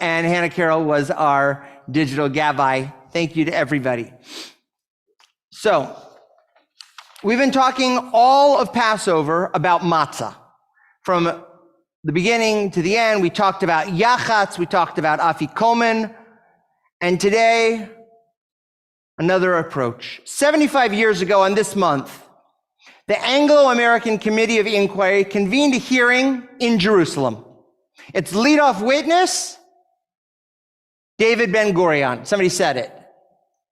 And Hannah Carroll was our digital Gabby. Thank you to everybody. So, we've been talking all of Passover about matzah. From the beginning to the end, we talked about yachatz, we talked about afikomen, and today, another approach. 75 years ago on this month, the Anglo-American Committee of Inquiry convened a hearing in Jerusalem. Its leadoff witness, David Ben-Gurion. Somebody said it.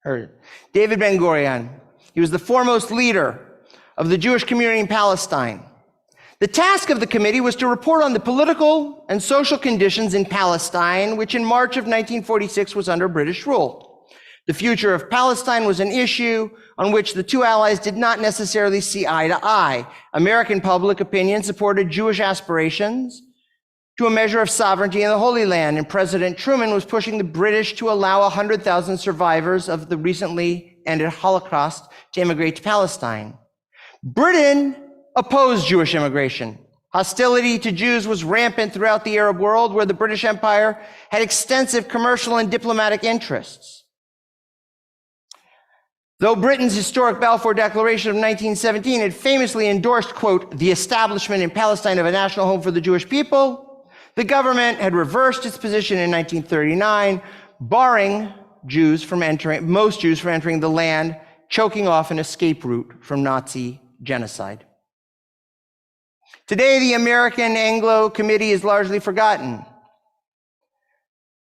Heard it. David Ben-Gurion. He was the foremost leader of the Jewish community in Palestine. The task of the committee was to report on the political and social conditions in Palestine, which in March of 1946 was under British rule. The future of Palestine was an issue on which the two allies did not necessarily see eye to eye. American public opinion supported Jewish aspirations to a measure of sovereignty in the Holy Land, and President Truman was pushing the British to allow 100,000 survivors of the recently ended Holocaust to immigrate to Palestine. Britain opposed Jewish immigration. Hostility to Jews was rampant throughout the Arab world, where the British Empire had extensive commercial and diplomatic interests. Though Britain's historic Balfour Declaration of 1917 had famously endorsed, quote, the establishment in Palestine of a national home for the Jewish people, the government had reversed its position in 1939, barring most Jews from entering the land, choking off an escape route from Nazi genocide. Today, the American Anglo Committee is largely forgotten.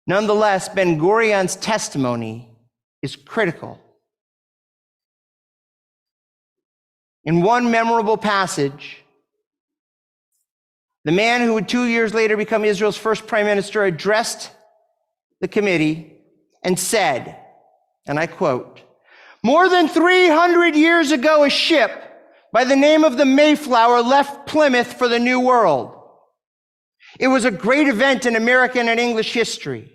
Nonetheless, Ben-Gurion's testimony is critical. In one memorable passage, the man who would 2 years later become Israel's first prime minister addressed the committee and said, and I quote, "More than 300 years ago, a ship by the name of the Mayflower left Plymouth for the New World. It was a great event in American and English history.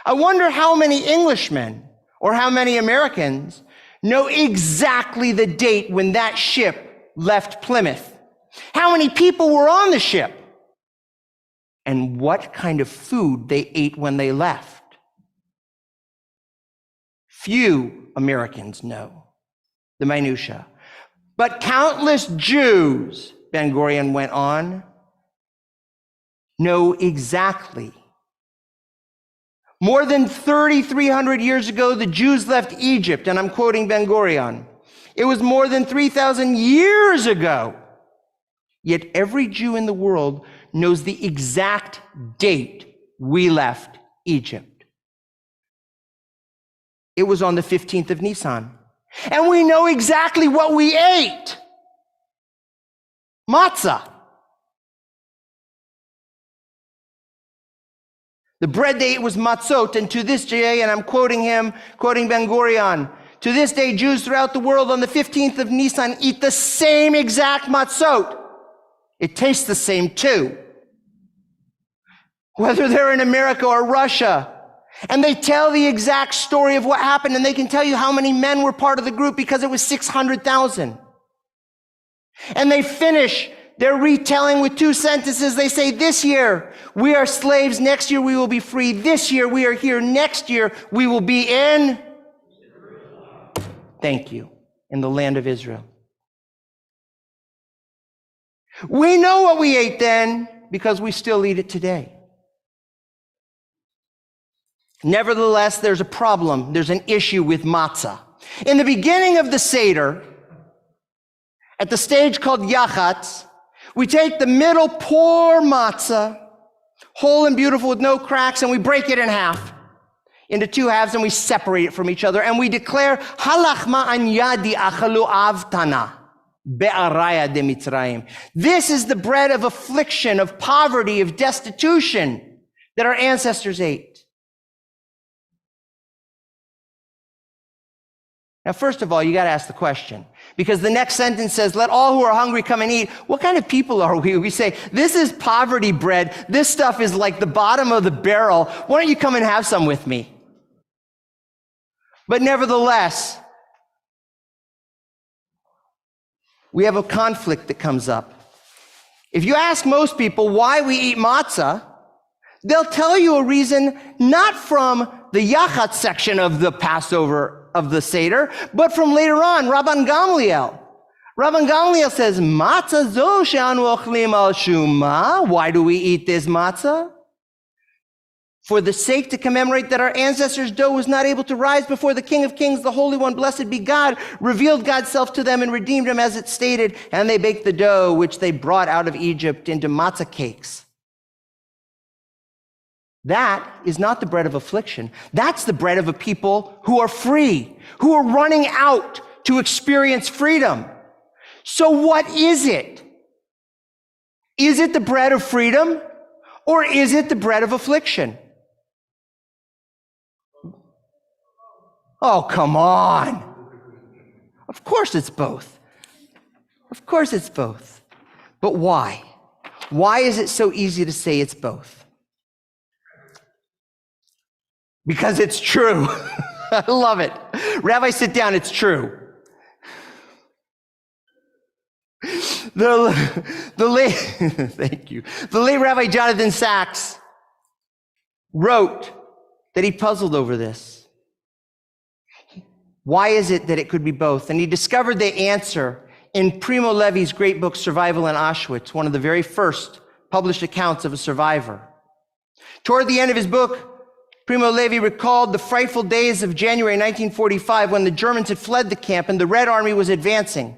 I wonder how many Englishmen or how many Americans know exactly the date when that ship left Plymouth. How many people were on the ship? And what kind of food they ate when they left? Few Americans know the minutiae. But countless Jews," Ben-Gurion went on, "know exactly. More than 3,300 years ago, the Jews left Egypt," and I'm quoting Ben-Gurion. "It was more than 3,000 years ago. Yet every Jew in the world knows the exact date we left Egypt. It was on the 15th of Nisan. And we know exactly what we ate. Matzah. The bread they ate was matzot, and to this day, and I'm quoting Ben-Gurion, to this day, Jews throughout the world on the 15th of Nisan eat the same exact matzot. It tastes the same too. Whether they're in America or Russia, and they tell the exact story of what happened, and they can tell you how many men were part of the group because it was 600,000. And they finish their retelling with two sentences. They say, this year we are slaves, next year we will be free. This year we are here, next year we will be in, thank you, in the land of Israel. We know what we ate then because we still eat it today. Nevertheless, there's a problem. There's an issue with matzah. In the beginning of the Seder, at the stage called yachatz, we take the middle poor matzah, whole and beautiful with no cracks, and we break it in half into two halves, and we separate it from each other, and we declare, halachma an yadi achalu avtana. This is the bread of affliction, of poverty, of destitution that our ancestors ate. Now, first of all, you got to ask the question, because the next sentence says, let all who are hungry come and eat. What kind of people are we? We say, this is poverty bread. This stuff is like the bottom of the barrel. Why don't you come and have some with me? But nevertheless, we have a conflict that comes up. If you ask most people why we eat matzah, They'll tell you a reason not from the Yachat section of the Passover of the Seder, but from later on, Rabban Gamliel. Rabban Gamliel says, Matzah zo she'anu ochlim al shuma. Why do we eat this matzah? For the sake to commemorate that our ancestors' dough was not able to rise before the King of Kings, the Holy One, blessed be God, revealed God's self to them and redeemed them as it stated, and they baked the dough which they brought out of Egypt into matzah cakes. That is not the bread of affliction. That's the bread of a people who are free, who are running out to experience freedom. So what is it? Is it the bread of freedom, or is it the bread of affliction? Oh, come on. Of course it's both. Of course it's both. But why? Why is it so easy to say it's both? Because it's true. I love it. Rabbi, sit down. It's true. The late thank you. The late Rabbi Jonathan Sachs wrote that he puzzled over this. Why is it that it could be both? And he discovered the answer in Primo Levi's great book, Survival in Auschwitz, one of the very first published accounts of a survivor. Toward the end of his book, Primo Levi recalled the frightful days of January 1945 when the Germans had fled the camp and the Red Army was advancing.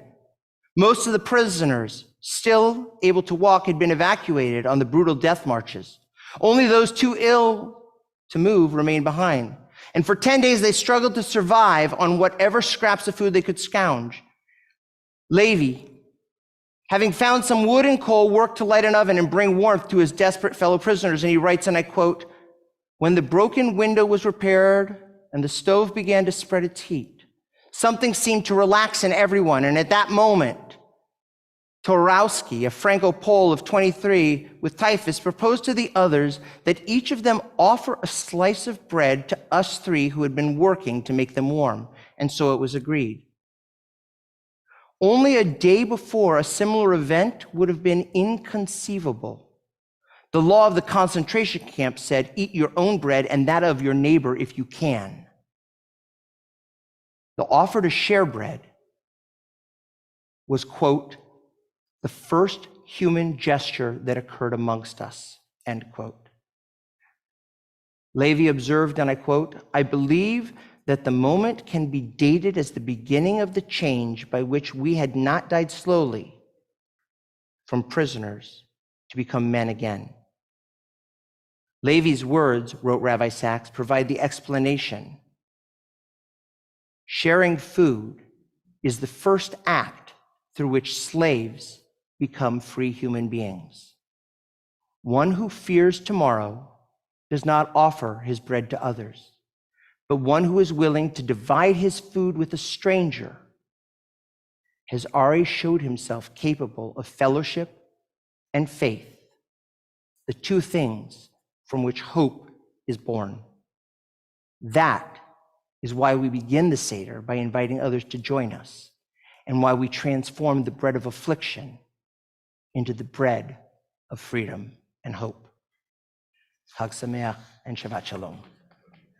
Most of the prisoners, still able to walk, had been evacuated on the brutal death marches. Only those too ill to move remained behind. And for 10 days, they struggled to survive on whatever scraps of food they could scrounge. Levi, having found some wood and coal, worked to light an oven and bring warmth to his desperate fellow prisoners. And he writes, and I quote, "When the broken window was repaired and the stove began to spread its heat, something seemed to relax in everyone. And at that moment, Torowski, a Franco-Pole of 23 with typhus, proposed to the others that each of them offer a slice of bread to us three who had been working to make them warm. And so it was agreed. Only a day before, a similar event would have been inconceivable. The law of the concentration camp said, eat your own bread and that of your neighbor if you can. The offer to share bread was, quote, the first human gesture that occurred amongst us, end quote. Levi observed, and I quote, I believe that the moment can be dated as the beginning of the change by which we had not died slowly from prisoners to become men again. Levi's words, wrote Rabbi Sachs, provide the explanation. Sharing food is the first act through which slaves become free human beings. One who fears tomorrow does not offer his bread to others, but one who is willing to divide his food with a stranger has already showed himself capable of fellowship and faith, the two things from which hope is born. That is why we begin the Seder by inviting others to join us, and why we transform the bread of affliction into the bread of freedom and hope. Chag Sameach and Shabbat Shalom.